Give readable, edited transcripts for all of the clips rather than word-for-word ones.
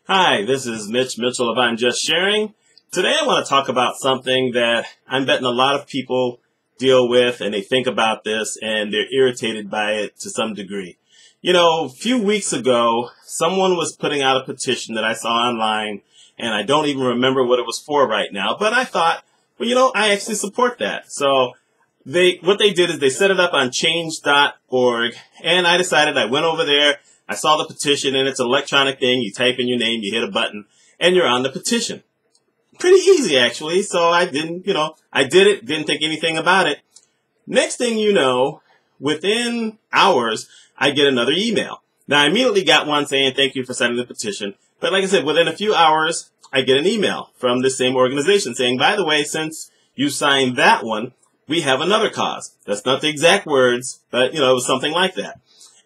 Hi, this is Mitch Mitchell of I'm Just Sharing. Today I want to talk about something that I'm betting a lot of people deal with, and they think about this and they're irritated by it to some degree. A few weeks ago, someone was putting out a petition that I saw online, and I don't even remember what it was for right now, but I thought, I actually support that. So what they did is they set it up on change.org, and I went over there. I saw the petition, and it's an electronic thing. You type in your name, you hit a button, and you're on the petition. Pretty easy, actually. So I did it, didn't think anything about it. Next thing you know, within hours, I get another email. Now, I immediately got one saying, thank you for signing the petition. But like I said, within a few hours, I get an email from the same organization saying, by the way, since you signed that one, we have another cause. That's not the exact words, but, it was something like that.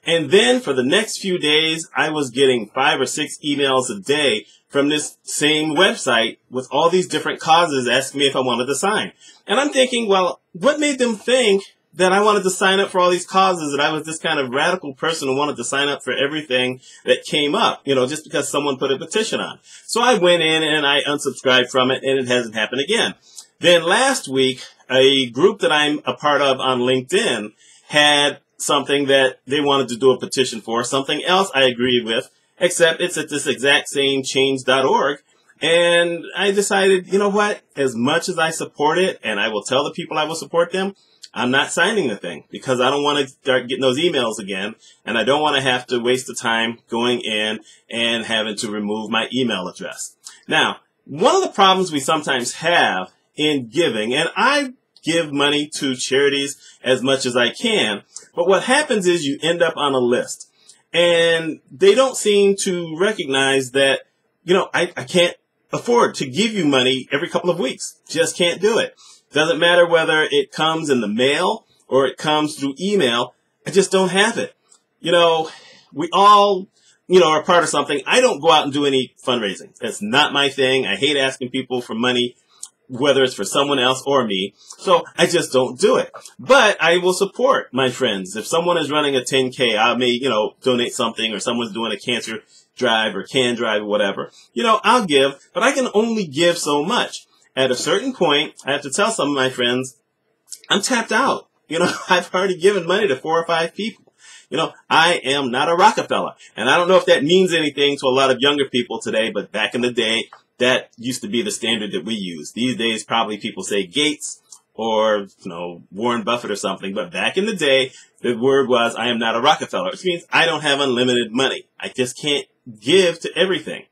And then for the next few days, I was getting 5 or 6 emails a day from this same website with all these different causes asking me if I wanted to sign. And I'm thinking, well, what made them think that I wanted to sign up for all these causes, that I was this kind of radical person who wanted to sign up for everything that came up, just because someone put a petition on. So I went in and I unsubscribed from it, and it hasn't happened again. Then last week, a group that I'm a part of on LinkedIn had something that they wanted to do a petition for, something else I agreed with, except it's at this exact same change.org. And I decided, you know what, as much as I support it, and I will tell the people I will support them, I'm not signing the thing because I don't want to start getting those emails again. And I don't want to have to waste the time going in and having to remove my email address. Now, one of the problems we sometimes have in giving, and I give money to charities as much as I can, but what happens is you end up on a list, and they don't seem to recognize that, I can't afford to give you money every couple of weeks. Just can't do it. Doesn't matter whether it comes in the mail or it comes through email. I just don't have it. We all, are part of something. I don't go out and do any fundraising. That's not my thing. I hate asking people for money, whether it's for someone else or me. So I just don't do it. But I will support my friends. If someone is running a 10K, I may, donate something, or someone's doing a cancer drive or can drive or whatever. I'll give, but I can only give so much. At a certain point, I have to tell some of my friends, I'm tapped out. I've already given money to 4 or 5 people. I am not a Rockefeller. And I don't know if that means anything to a lot of younger people today, but back in the day, that used to be the standard that we use. These days, probably people say Gates or, Warren Buffett or something. But back in the day, the word was, I am not a Rockefeller, which means I don't have unlimited money. I just can't give to everything.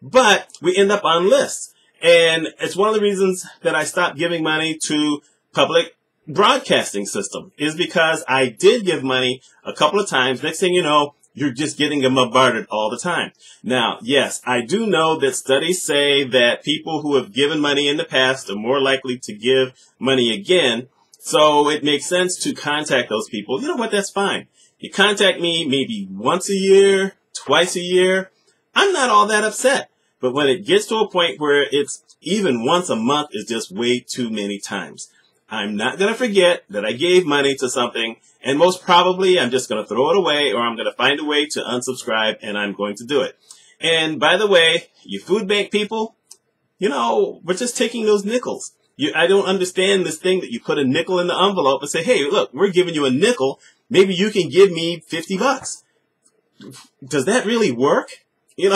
But we end up on lists. And it's one of the reasons that I stopped giving money to public broadcasting system is because I did give money a couple of times. Next thing you know, you're just getting bombarded all the time. Now, yes, I do know that studies say that people who have given money in the past are more likely to give money again. So it makes sense to contact those people. You know what? That's fine. You contact me maybe once a year, twice a year. I'm not all that upset. But when it gets to a point where it's even once a month is just way too many times. I'm not going to forget that I gave money to something, and most probably I'm just going to throw it away, or I'm going to find a way to unsubscribe, and I'm going to do it. And by the way, you food bank people, we're just taking those nickels. I don't understand this thing that you put a nickel in the envelope and say, hey, look, we're giving you a nickel. Maybe you can give me $50. Does that really work? We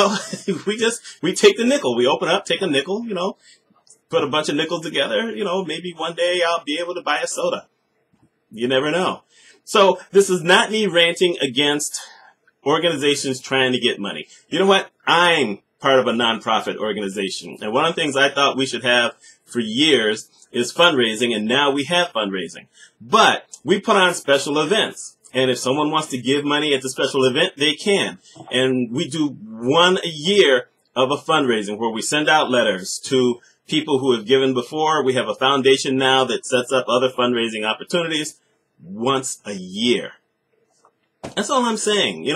take the nickel. We open up, take a nickel, put a bunch of nickels together. Maybe one day I'll be able to buy a soda. You never know. So this is not me ranting against organizations trying to get money. You know what? I'm part of a nonprofit organization. And one of the things I thought we should have for years is fundraising. And now we have fundraising. But we put on special events. And if someone wants to give money at the special event, they can. And we do one a year of a fundraising where we send out letters to people who have given before. We have a foundation now that sets up other fundraising opportunities once a year. That's all I'm saying.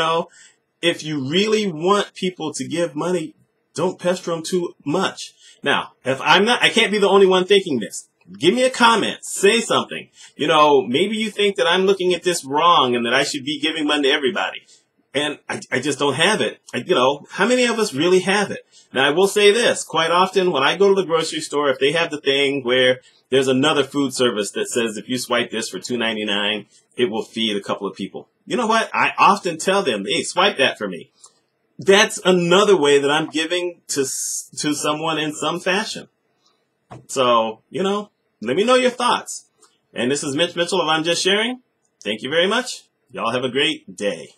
If you really want people to give money, don't pester them too much. Now, I can't be the only one thinking this. Give me a comment. Say something. Maybe you think that I'm looking at this wrong and that I should be giving money to everybody. And I just don't have it. How many of us really have it? Now, I will say this. Quite often, when I go to the grocery store, if they have the thing where there's another food service that says if you swipe this for $2.99, it will feed a couple of people. You know what? I often tell them, hey, swipe that for me. That's another way that I'm giving to someone in some fashion. So, let me know your thoughts. And this is Mitch Mitchell of I'm Just Sharing. Thank you very much. Y'all have a great day.